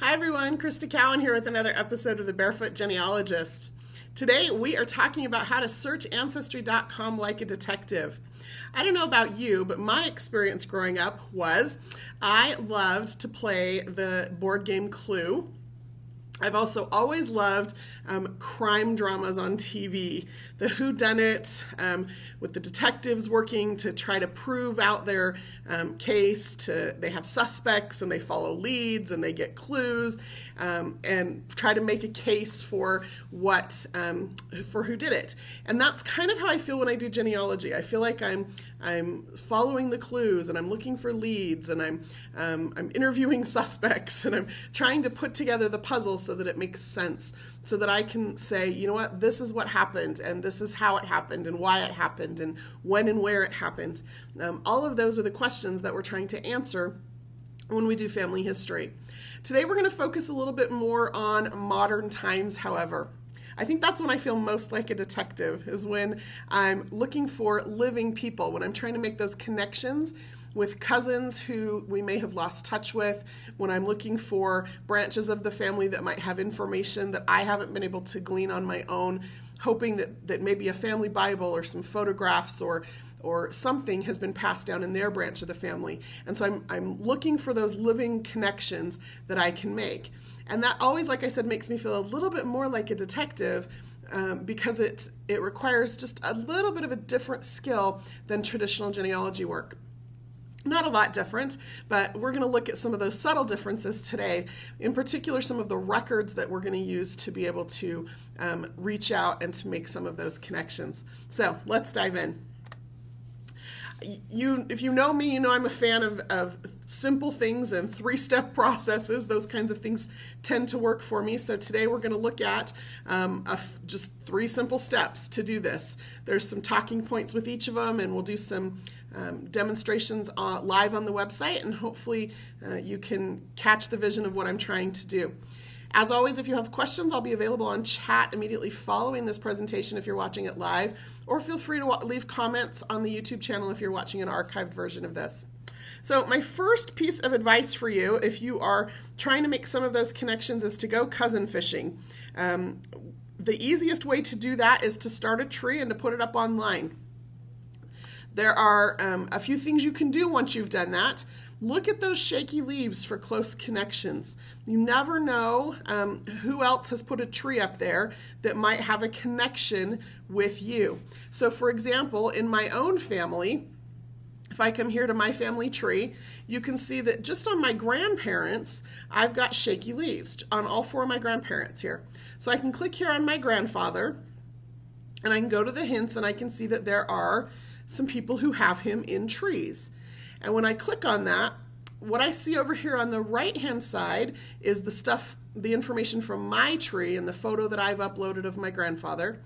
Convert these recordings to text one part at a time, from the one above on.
Hi everyone, Crista Cowan here with another episode of the Barefoot Genealogist. Today we are talking about how to search Ancestry.com like a detective. I don't know about you, but my experience growing up was I loved to play the board game Clue. I've also always loved crime dramas on TV. The whodunit, with the detectives working to try to prove out their case. They have suspects and they follow leads and they get clues and try to make a case for for who did it. And that's kind of how I feel when I do genealogy. I feel like I'm following the clues and I'm looking for leads and I'm interviewing suspects and I'm trying to put together the puzzle so that it makes sense, so that I can say, you know what, this is what happened and this is how it happened and why it happened and when and where it happened. All of those are the questions that we're trying to answer when we do family history. Today we're going to focus a little bit more on modern times, however. I think that's when I feel most like a detective, is when I'm looking for living people, when I'm trying to make those connections with cousins who we may have lost touch with, when I'm looking for branches of the family that might have information that I haven't been able to glean on my own, hoping that maybe a family Bible or some photographs or something has been passed down in their branch of the family. And so I'm looking for those living connections that I can make. And that always, like I said, makes me feel a little bit more like a detective because it requires just a little bit of a different skill than traditional genealogy work. Not a lot different, but we're going to look at some of those subtle differences today, in particular some of the records that we're going to use to be able to reach out and to make some of those connections. So let's dive in. If you know me, you know I'm a fan of simple things and three-step processes. Those kinds of things tend to work for me. So today we're going to look at just 3 simple steps to do this. There's some talking points with each of them, and we'll do some demonstrations live on the website, and hopefully you can catch the vision of what I'm trying to do. As always, if you have questions, I'll be available on chat immediately following this presentation if you're watching it live, or feel free to leave comments on the YouTube channel if you're watching an archived version of this. So my first piece of advice for you, if you are trying to make some of those connections, is to go cousin fishing. The easiest way to do that is to start a tree and to put it up online. There are a few things you can do once you've done that. Look at those shaky leaves for close connections. You never know who else has put a tree up there that might have a connection with you. So for example, in my own family, if I come here to my family tree, you can see that just on my grandparents, I've got shaky leaves on all 4 of my grandparents here. So I can click here on my grandfather, and I can go to the hints, and I can see that there are some people who have him in trees. And when I click on that, what I see over here on the right-hand side is the information from my tree and the photo that I've uploaded of my grandfather.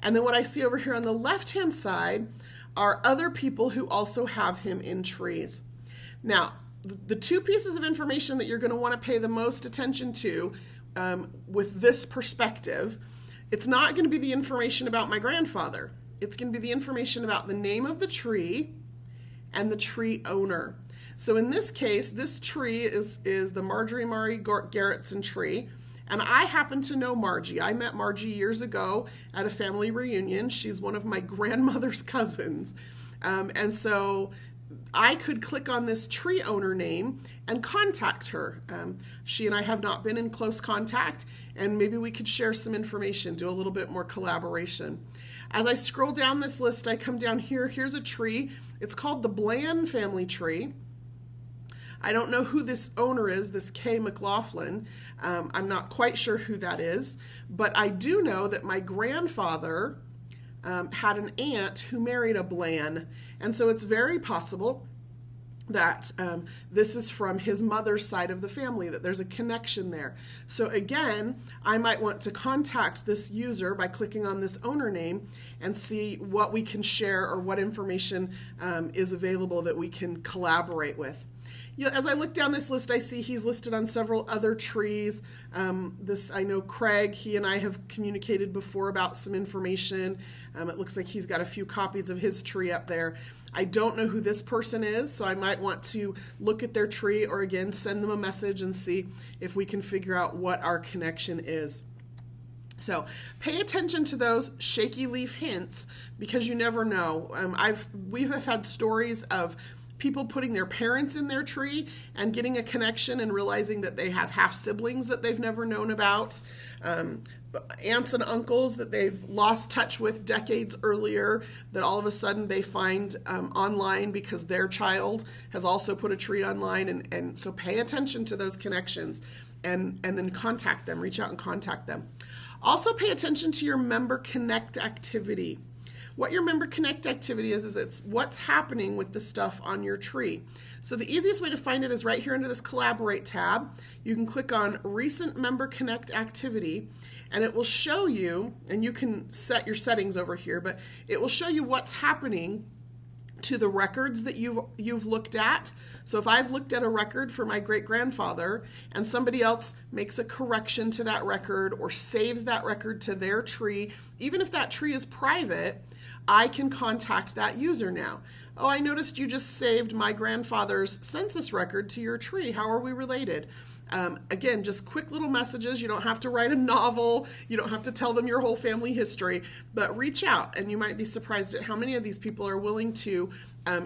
And then what I see over here on the left-hand side are other people who also have him in trees. Now, the 2 pieces of information that you're going to want to pay the most attention to with this perspective, it's not going to be the information about my grandfather. It's going to be the information about the name of the tree and the tree owner. So in this case, this tree is the Marjorie Murray Garrettson tree, and I happen to know Margie. I met Margie years ago at a family reunion. She's one of my grandmother's cousins, and so I could click on this tree owner name and contact her. She and I have not been in close contact, and maybe we could share some information, do a little bit more collaboration. As I scroll down this list, I come down here. Here's a tree. It's called the Bland family tree. I don't know who this owner is, this K. McLaughlin. I'm not quite sure who that is, but I do know that my grandfather had an aunt who married a Bland, and so it's very possible that this is from his mother's side of the family, that there's a connection there. So again, I might want to contact this user by clicking on this owner name and see what we can share or what information is available that we can collaborate with. as I look down this list, I see he's listed on several other trees. I know Craig, he and I have communicated before about some information. It looks like he's got a few copies of his tree up there. I don't know who this person is, so I might want to look at their tree or again send them a message and see if we can figure out what our connection is. So pay attention to those shaky leaf hints because you never know. We have had stories of people putting their parents in their tree and getting a connection and realizing that they have half siblings that they've never known about. Aunts and uncles that they've lost touch with decades earlier that all of a sudden they find online because their child has also put a tree online. And so pay attention to those connections and then contact them, reach out and contact them. Also pay attention to your Member Connect activity. What your Member Connect activity is it's what's happening with the stuff on your tree. So the easiest way to find it is right here under this Collaborate tab. You can click on Recent Member Connect Activity, and it will show you, and you can set your settings over here, but it will show you what's happening to the records that you've looked at. So if I've looked at a record for my great-grandfather and somebody else makes a correction to that record or saves that record to their tree, even if that tree is private, I can contact that user now. Oh, I noticed you just saved my grandfather's census record to your tree. How are we related? Again, just quick little messages. You don't have to write a novel. You don't have to tell them your whole family history, but reach out and you might be surprised at how many of these people are willing to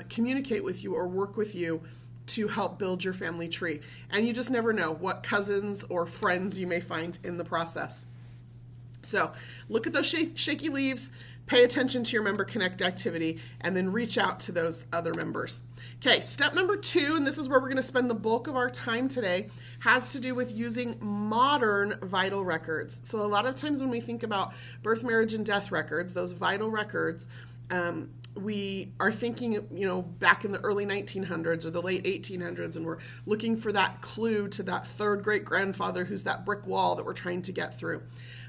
communicate with you or work with you to help build your family tree. And you just never know what cousins or friends you may find in the process. So look at those shaky leaves, pay attention to your Member Connect activity, and then reach out to those other members. Okay, step number 2, and this is where we're going to spend the bulk of our time today, has to do with using modern vital records. So a lot of times when we think about birth, marriage, and death records, those vital records, we are thinking, back in the early 1900s or the late 1800s, and we're looking for that clue to that third great-grandfather who's that brick wall that we're trying to get through.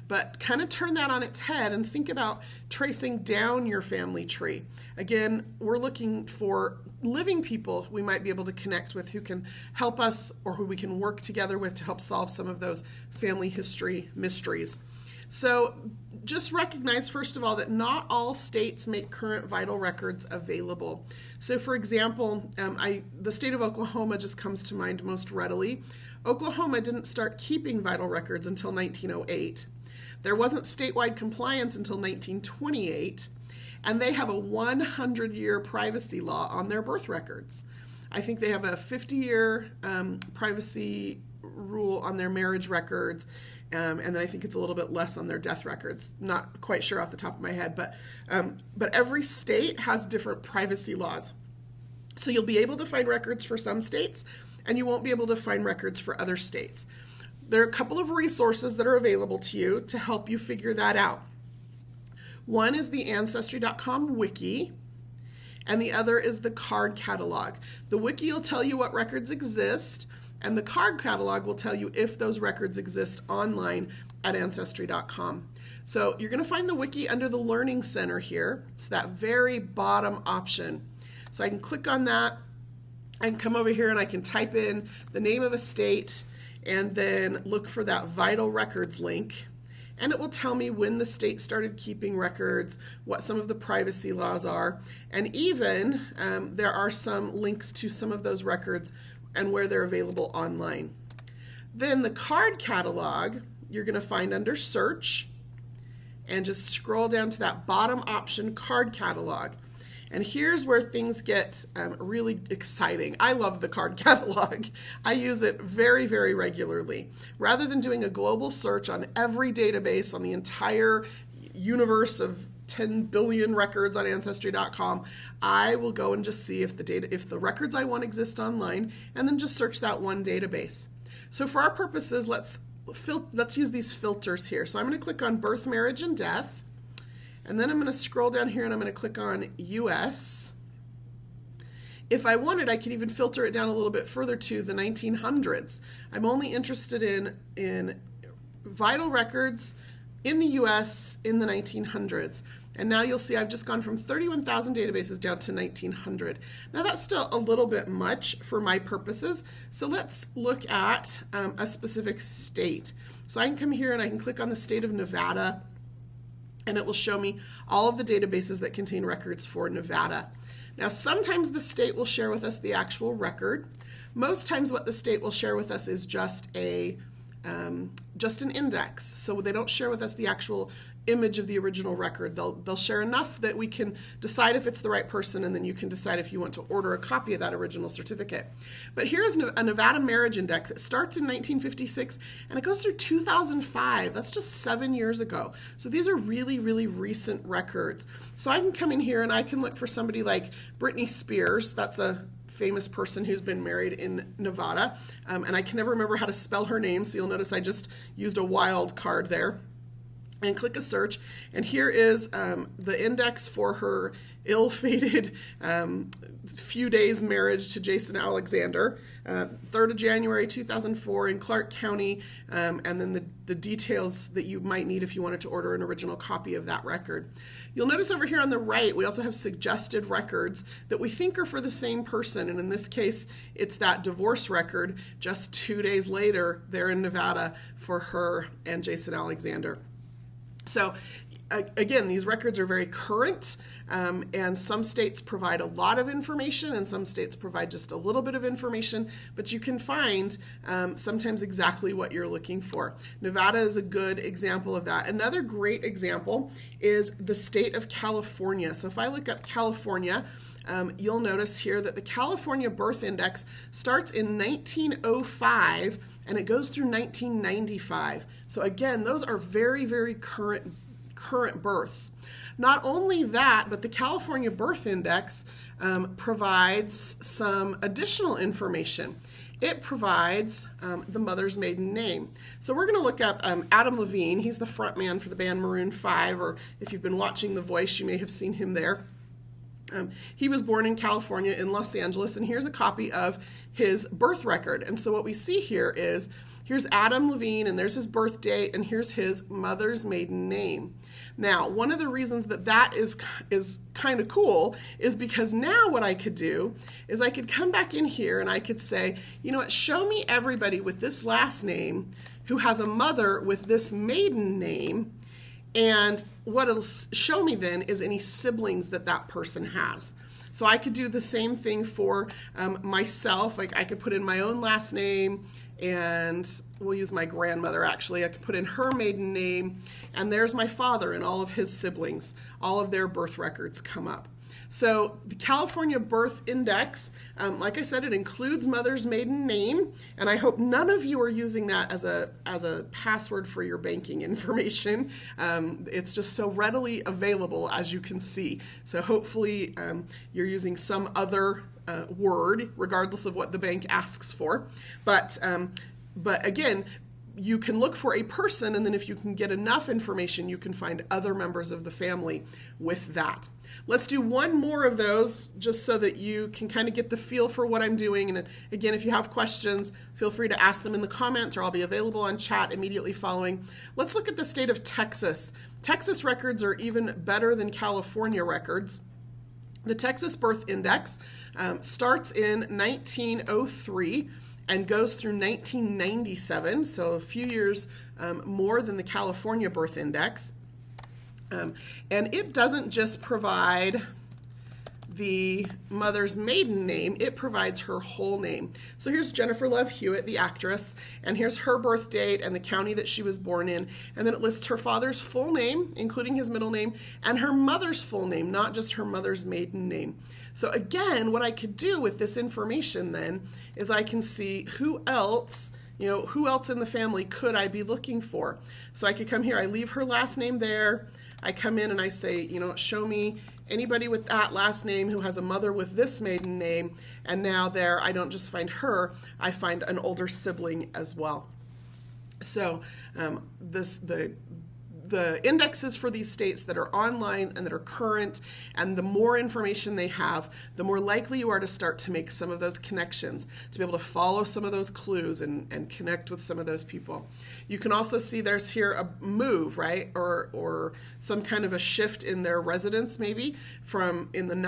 But kind of turn that on its head and think about tracing down your family tree. Again, we're looking for living people we might be able to connect with who can help us or who we can work together with to help solve some of those family history mysteries. So just recognize, first of all, that not all states make current vital records available. So for example, the state of Oklahoma just comes to mind most readily. Oklahoma didn't start keeping vital records until 1908. There wasn't statewide compliance until 1928, and they have a 100-year privacy law on their birth records. I think they have a 50-year privacy rule on their marriage records, and then I think it's a little bit less on their death records. Not quite sure off the top of my head, but every state has different privacy laws. So you'll be able to find records for some states, and you won't be able to find records for other states. There are a couple of resources that are available to you to help you figure that out. One is the Ancestry.com Wiki, and the other is the card catalog. The Wiki will tell you what records exist, and the card catalog will tell you if those records exist online at Ancestry.com. So you're going to find the Wiki under the Learning Center here. It's that very bottom option. So I can click on that. I can come over here and I can type in the name of a state and then look for that vital records link, and it will tell me when the state started keeping records, what some of the privacy laws are, and even there are some links to some of those records and where they're available online. Then the card catalog you're going to find under search, and just scroll down to that bottom option, card catalog. And here's where things get really exciting. I love the card catalog. I use it very, very regularly. Rather than doing a global search on every database on the entire universe of 10 billion records on Ancestry.com, I will go and just see if the records I want exist online, and then just search that one database. So for our purposes, let's use these filters here. So I'm going to click on birth, marriage, and death. And then I'm going to scroll down here and I'm going to click on US. If I wanted, I could even filter it down a little bit further to the 1900s. I'm only interested in vital records in the US in the 1900s. And now you'll see I've just gone from 31,000 databases down to 1,900. Now that's still a little bit much for my purposes, so let's look at a specific state. So I can come here and I can click on the state of Nevada, and it will show me all of the databases that contain records for Nevada. Now sometimes the state will share with us the actual record. Most times what the state will share with us is just an index. So they don't share with us the actual image of the original record. They'll share enough that we can decide if it's the right person, and then you can decide if you want to order a copy of that original certificate. But here's a Nevada marriage index. It starts in 1956 and it goes through 2005. That's just 7 years ago. So these are really, really recent records. So I can come in here and I can look for somebody like Britney Spears. That's a famous person who's been married in Nevada, and I can never remember how to spell her name, so you'll notice I just used a wild card there. And click a search, and here is the index for her ill-fated few days marriage to Jason Alexander, 3rd of January 2004 in Clark County, and then the details that you might need if you wanted to order an original copy of that record. You'll notice over here on the right we also have suggested records that we think are for the same person, and in this case it's that divorce record just 2 days later there in Nevada for her and Jason Alexander. So again, these records are very current, and some states provide a lot of information and some states provide just a little bit of information, but you can find sometimes exactly what you're looking for. Nevada is a good example of that. Another great example is the state of California. So if I look up California, you'll notice here that the California birth index starts in 1905 and it goes through 1995. So again, those are very, very current births. Not only that, but the California birth index provides some additional information. It provides the mother's maiden name. So we're going to look up Adam Levine. He's the front man for the band Maroon 5, or if you've been watching The Voice, you may have seen him there. He was born in California in Los Angeles, and here's a copy of his birth record. And so what we see here is, here's Adam Levine, and there's his birth date, and here's his mother's maiden name. Now, one of the reasons that is kind of cool is because now what I could do is I could come back in here and I could say, you know what, show me everybody with this last name who has a mother with this maiden name, and what it'll show me then is any siblings that person has. So I could do the same thing for myself. Like I could put in my own last name, and we'll use my grandmother actually. I could put in her maiden name, and there's my father and all of his siblings. All of their birth records come up. So the California Birth Index, like I said, it includes mother's maiden name, and I hope none of you are using that as a password for your banking information. It's just so readily available, as you can see. So hopefully you're using some other word, regardless of what the bank asks for. But again, you can look for a person, and then if you can get enough information, you can find other members of the family with that. Let's do one more of those just so that you can kind of get the feel for what I'm doing. And again, if you have questions, feel free to ask them in the comments, or I'll be available on chat immediately following. Let's look at the state of Texas. Texas records are even better than California records. The Texas Birth Index starts in 1903 and goes through 1997, so a few years more than the California Birth Index. And it doesn't just provide the mother's maiden name, it provides her whole name. So here's Jennifer Love Hewitt, the actress, and here's her birth date and the county that she was born in, and then it lists her father's full name, including his middle name, and her mother's full name, not just her mother's maiden name. So again, what I could do with this information then is I can see who else in the family could I be looking for. So I could come here, I leave her last name there, I come in and I say, show me anybody with that last name who has a mother with this maiden name, and now there I don't just find her, I find an older sibling as well. So the indexes for these states that are online and that are current, and the more information they have, the more likely you are to start to make some of those connections, to be able to follow some of those clues and connect with some of those people. You can also see there's here a move, right? Or some kind of a shift in their residence, maybe from in the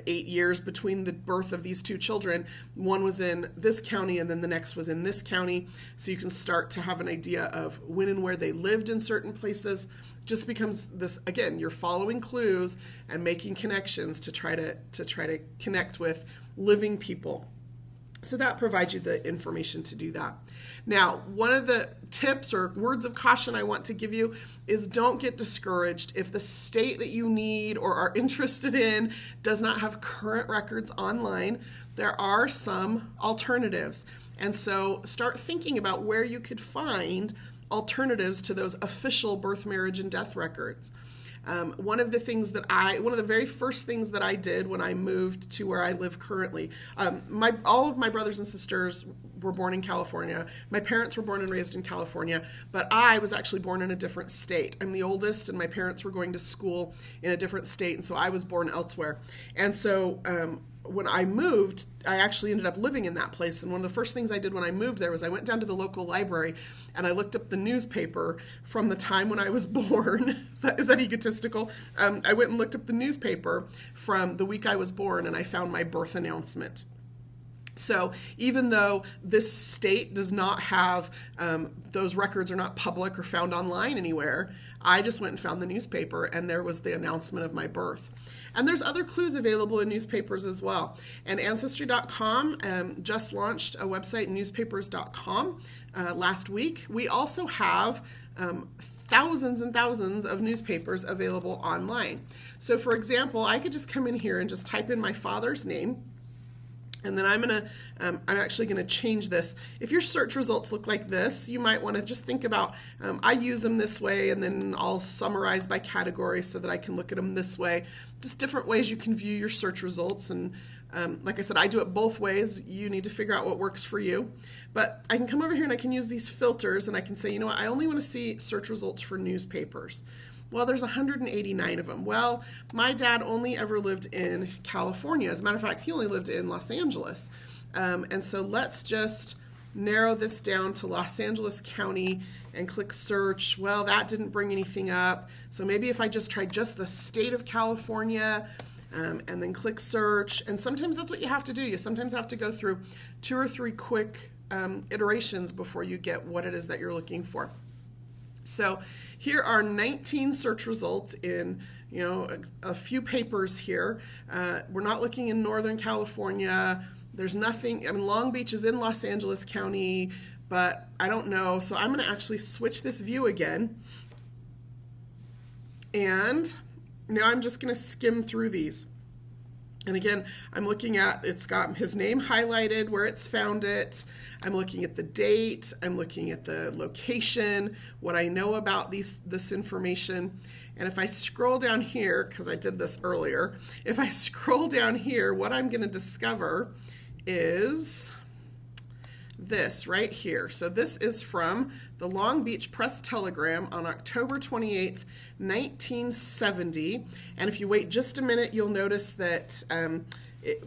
8 years between the birth of these two children. One was in this county and then the next was in this county. So you can start to have an idea of when and where they lived in certain places. Just becomes this, again, you're following clues and making connections to try to connect with living people. So that provides you the information to do that. Now, one of the tips or words of caution I want to give you is don't get discouraged if the state that you need or are interested in does not have current records online. There are some alternatives. And so start thinking about where you could find alternatives to those official birth, marriage, and death records. One of the very first things that I did when I moved to where I live currently, all of my brothers and sisters were born in California. My parents were born and raised in California, but I was actually born in a different state. I'm the oldest, and my parents were going to school in a different state, and so I was born elsewhere. And so when I moved, I actually ended up living in that place. And one of the first things I did when I moved there was I went down to the local library and I looked up the newspaper from the time when I was born. Is that egotistical? I went and looked up the newspaper from the week I was born, and I found my birth announcement. So even though this state does not have, those records are not public or found online anywhere, I just went and found the newspaper, and there was the announcement of my birth. And there's other clues available in newspapers as well. And Ancestry.com just launched a website, newspapers.com, last week. We also have thousands and thousands of newspapers available online. So for example, I could just come in here and just type in my father's name. And then I'm actually going to change this. If your search results look like this, you might want to just think about, I use them this way, and then I'll summarize by category so that I can look at them this way. Just different ways you can view your search results. And like I said, I do it both ways. You need to figure out what works for you. But I can come over here and I can use these filters, and I can say, you know what, I only want to see search results for newspapers. Well, there's 189 of them. Well, my dad only ever lived in California. As a matter of fact, he only lived in Los Angeles. And so let's just narrow this down to Los Angeles County and click search. Well, that didn't bring anything up. So maybe if I just try just the state of California and then click search. And sometimes that's what you have to do. You sometimes have to go through 2 or 3 quick iterations before you get what it is that you're looking for. So here are 19 search results in, a few papers here. We're not looking in Northern California. There's nothing. Long Beach is in Los Angeles County, but I don't know. So I'm going to actually switch this view again. And now I'm just going to skim through these. And again, I'm looking at, it's got his name highlighted where it's found it. I'm looking at the date. I'm looking at the location, what I know about this information. And if I scroll down here, because I did this earlier, if I scroll down here, what I'm going to discover is this right here. So this is from the Long Beach Press Telegram on October 28th, 1970. And if you wait just a minute, you'll notice that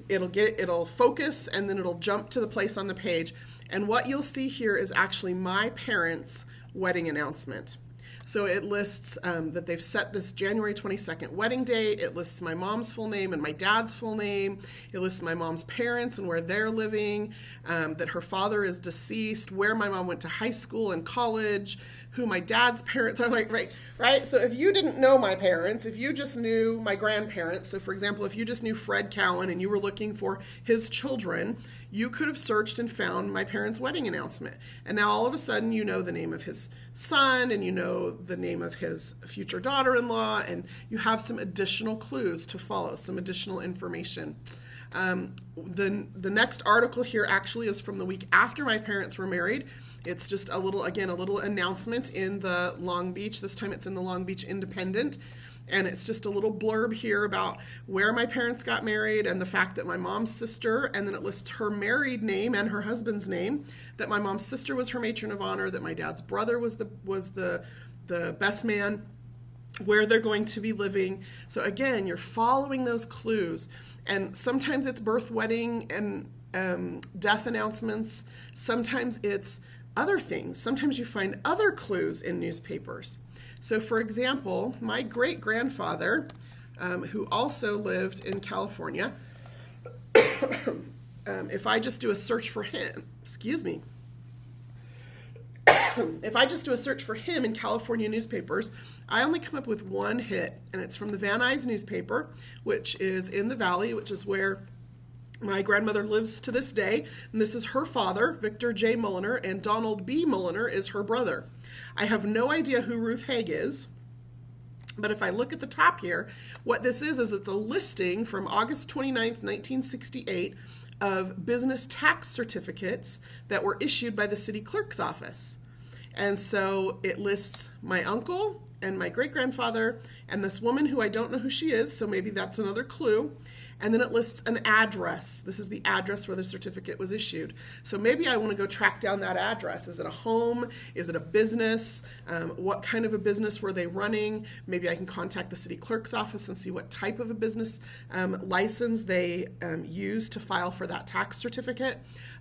it'll focus, and then it'll jump to the place on the page. And what you'll see here is actually my parents' wedding announcement. So it lists that they've set this January 22nd wedding date. It lists my mom's full name and my dad's full name. It lists my mom's parents and where they're living, that her father is deceased, where my mom went to high school and college, who my dad's parents are. Like, right? So if you didn't know my parents, if you just knew my grandparents, so for example, if you just knew Fred Cowan and you were looking for his children, you could have searched and found my parents' wedding announcement. And now all of a sudden you know the name of his son, and you know the name of his future daughter-in-law, and you have some additional clues to follow, some additional information. The next article here actually is from the week after my parents were married. It's just a little announcement in the Long Beach. This time it's in the Long Beach Independent. And it's just a little blurb here about where my parents got married and the fact that my mom's sister, and then it lists her married name and her husband's name, that my mom's sister was her matron of honor, that my dad's brother was the the best man, where they're going to be living. So again, you're following those clues. And sometimes it's birth, wedding, and death announcements. Sometimes it's other things. Sometimes you find other clues in newspapers. So for example, my great-grandfather, who also lived in California, if I just do a search for him, if I just do a search for him in California newspapers, I only come up with one hit, and it's from the Van Nuys newspaper, which is in the Valley, which is where my grandmother lives to this day. And this is her father, Victor J. Mulliner, and Donald B. Mulliner is her brother. I have no idea who Ruth Haig is, but if I look at the top here, what this is it's a listing from August 29th, 1968 of business tax certificates that were issued by the city clerk's office. And so it lists my uncle and my great-grandfather and this woman who I don't know who she is, so maybe that's another clue. And then it lists an address. This is the address where the certificate was issued. So maybe I want to go track down that address. Is it a home? Is it a business? What kind of a business were they running? Maybe I can contact the city clerk's office and see what type of a business license they use to file for that tax certificate.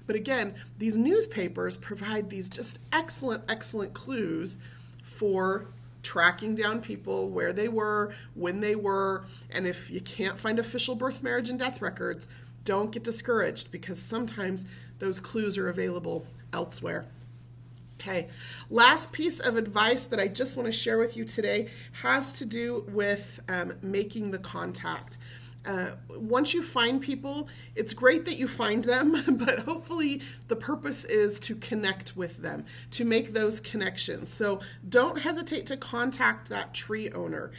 But again, these newspapers provide these just excellent clues for tracking down people, where they were, when they were, and if you can't find official birth, marriage, and death records, don't get discouraged, because sometimes those clues are available elsewhere. Okay, last piece of advice that I just want to share with you today has to do with making the contact. Once you find people, it's great that you find them, but hopefully the purpose is to connect with them, to make those connections. So don't hesitate to contact that tree owner.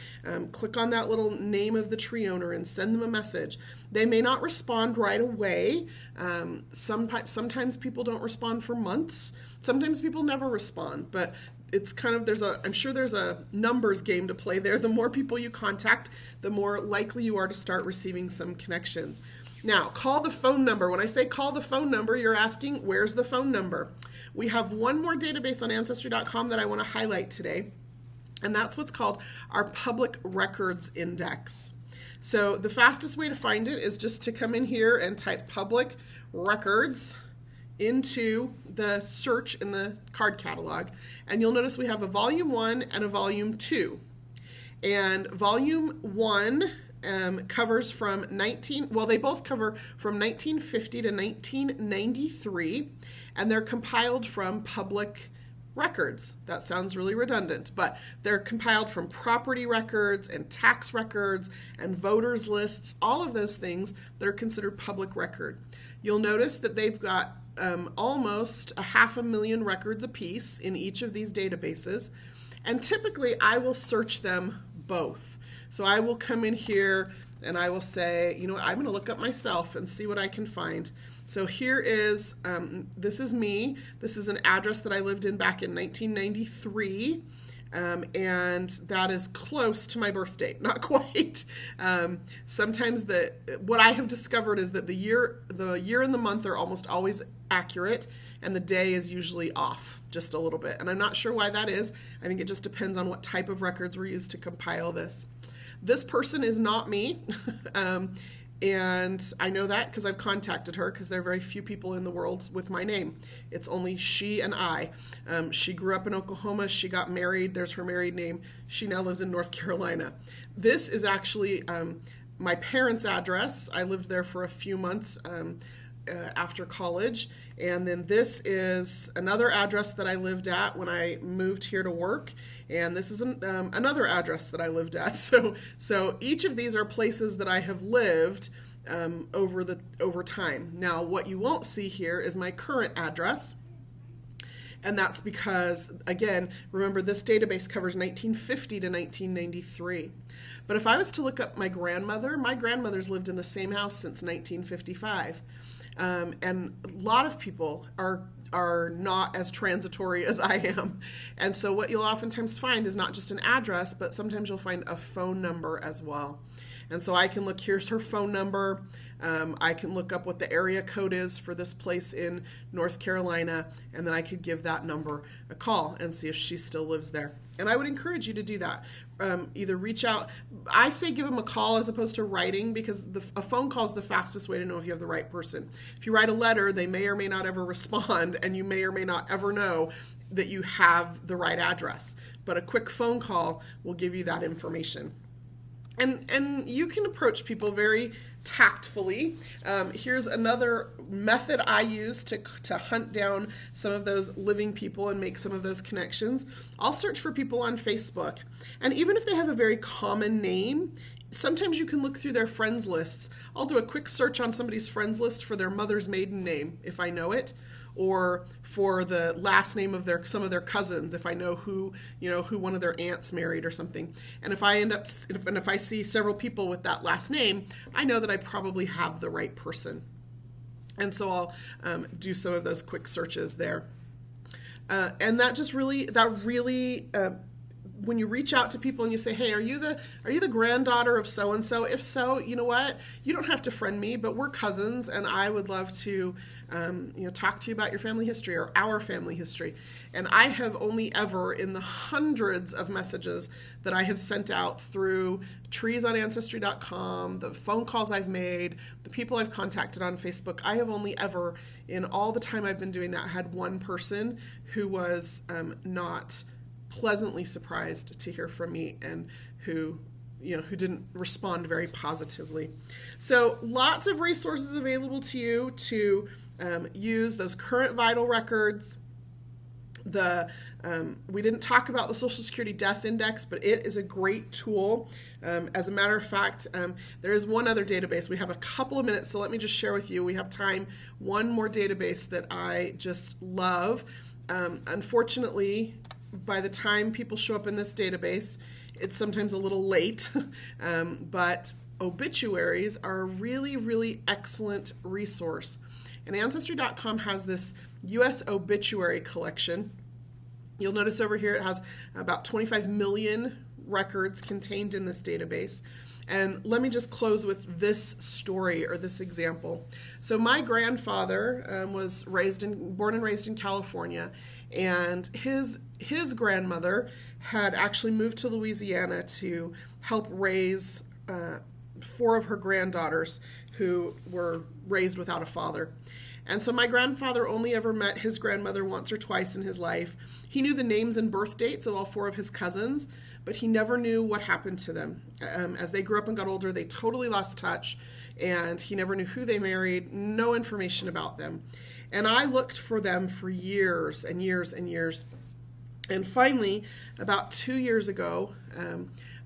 Click on that little name of the tree owner and send them a message. They may not respond right away. Sometimes people don't respond for months. Sometimes people never respond, but it's kind of, I'm sure there's a numbers game to play there. The more people you contact, the more likely you are to start receiving some connections. Now, call the phone number. When I say call the phone number, you're asking, where's the phone number? We have one more database on Ancestry.com that I want to highlight today, and that's what's called our Public Records Index. So the fastest way to find it is just to come in here and type Public Records into the search in the card catalog, and you'll notice we have a volume 1 and a volume 2. And volume 1 covers from they both cover from 1950 to 1993, and they're compiled from public records. That sounds really redundant, but they're compiled from property records and tax records and voters lists, all of those things that are considered public record. You'll notice that they've got almost 500,000 records apiece in each of these databases, and typically I will search them both. So I will come in here and I will say, I'm going to look up myself and see what I can find. So here is, this is me. This is an address that I lived in back in 1993. And that is close to my birth date, not quite. Sometimes what I have discovered is that the year and the month are almost always accurate, and the day is usually off just a little bit. And I'm not sure why that is. I think it just depends on what type of records were used to compile this. This person is not me. And I know that because I've contacted her, because there are very few people in the world with my name. It's only she and I. She grew up in Oklahoma. She got married. There's her married name. She now lives in North Carolina. This is actually my parents' address. I lived there for a few months after college. And then this is another address that I lived at when I moved here to work. And this is another address that I lived at. So each of these are places that I have lived over time. Now, what you won't see here is my current address. And that's because, again, remember this database covers 1950 to 1993. But if I was to look up my grandmother's lived in the same house since 1955. And a lot of people are not as transitory as I am. And so what you'll oftentimes find is not just an address, but sometimes you'll find a phone number as well. And so I can look, here's her phone number. I can look up what the area code is for this place in North Carolina, and then I could give that number a call and see if she still lives there. And I would encourage you to do that. Either reach out. I say give them a call as opposed to writing, because a phone call is the fastest way to know if you have the right person. If you write a letter, they may or may not ever respond, and you may or may not ever know that you have the right address. But a quick phone call will give you that information. And you can approach people very tactfully. Here's another method I use to hunt down some of those living people and make some of those connections. I'll search for people on Facebook. And even if they have a very common name, sometimes you can look through their friends lists. I'll do a quick search on somebody's friends list for their mother's maiden name, if I know it, or for the last name of some of their cousins, if I know who one of their aunts married or something. And if I see several people with that last name, I know that I probably have the right person. And so I'll do some of those quick searches there. And that really when you reach out to people and you say, hey, are you the granddaughter of so-and-so? If so, you know what? You don't have to friend me, but we're cousins, and I would love to talk to you about your family history or our family history. And I have only ever, in the hundreds of messages that I have sent out through trees on Ancestry.com, the phone calls I've made, the people I've contacted on Facebook, I have only ever, in all the time I've been doing that, had one person who was not pleasantly surprised to hear from me and who didn't respond very positively. So lots of resources available to you to use. Those current vital records. We didn't talk about the Social Security Death Index, but it is a great tool. As a matter of fact, there is one other database. We have a couple of minutes, so let me just share with you. We have time. One more database that I just love. Unfortunately, by the time people show up in this database, it's sometimes a little late, but obituaries are a really, really excellent resource. And Ancestry.com has this U.S. obituary collection. You'll notice over here it has about 25 million records contained in this database. And let me just close with this story or this example. So my grandfather was born and raised in California, and his grandmother had actually moved to Louisiana to help raise 4 of her granddaughters who were raised without a father. And so my grandfather only ever met his grandmother once or twice in his life. He knew the names and birth dates of all 4 of his cousins, but he never knew what happened to them. As they grew up and got older, they totally lost touch, and he never knew who they married, no information about them. And I looked for them for years and years and years. And finally, about 2 years ago,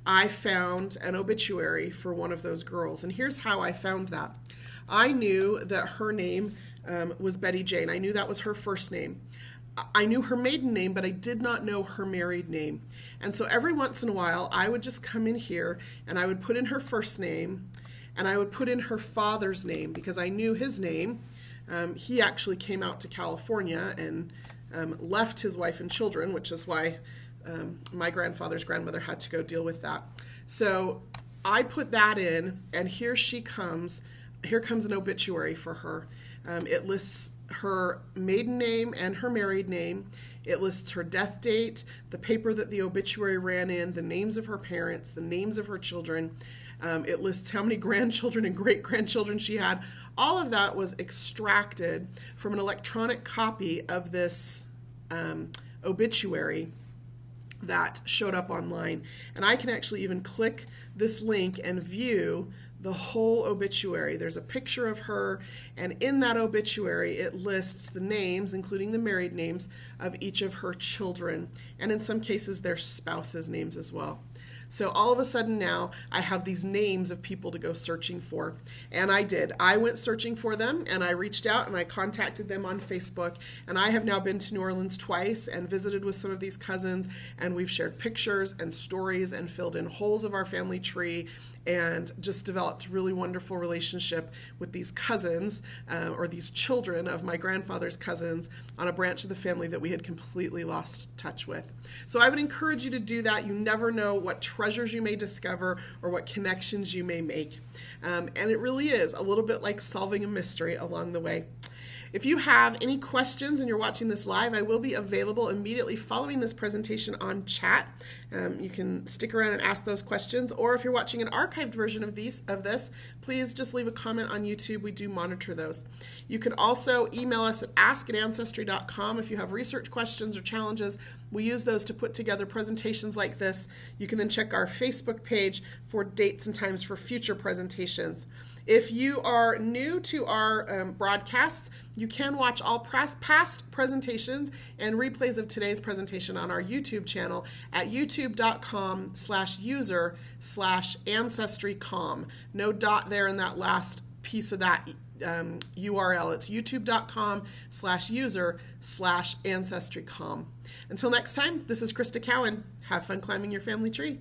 I found an obituary for one of those girls. And here's how I found that. I knew that her name was Betty Jane. I knew that was her first name. I knew her maiden name, but I did not know her married name. And so every once in a while, I would just come in here and I would put in her first name and I would put in her father's name because I knew his name. He actually came out to California and left his wife and children, which is why my grandfather's grandmother had to go deal with that. So I put that in, and here she comes. Here comes an obituary for her. It lists her maiden name and her married name. It lists her death date, the paper that the obituary ran in, the names of her parents, the names of her children. It lists how many grandchildren and great-grandchildren she had. All of that was extracted from an electronic copy of this obituary that showed up online. And I can actually even click this link and view the whole obituary. There's a picture of her, and in that obituary it lists the names, including the married names, of each of her children, and in some cases their spouses' names as well. So all of a sudden now I have these names of people to go searching for. And I did. I went searching for them, and I reached out and I contacted them on Facebook. And I have now been to New Orleans twice and visited with some of these cousins, and we've shared pictures and stories and filled in holes of our family tree and just developed a really wonderful relationship with these cousins or these children of my grandfather's cousins on a branch of the family that we had completely lost touch with. So I would encourage you to do that. You never know what treasures you may discover or what connections you may make. And it really is a little bit like solving a mystery along the way. If you have any questions and you're watching this live, I will be available immediately following this presentation on chat. You can stick around and ask those questions, or if you're watching an archived version of this, please just leave a comment on YouTube. We do monitor those. You can also email us at ask@ancestry.com if you have research questions or challenges. We use those to put together presentations like this. You can then check our Facebook page for dates and times for future presentations. If you are new to our broadcasts, you can watch all past presentations and replays of today's presentation on our YouTube channel at youtube.com/user/ancestrycom. No dot there in that last piece of that URL. It's youtube.com/user/ancestrycom. Until next time, this is Crista Cowan. Have fun climbing your family tree.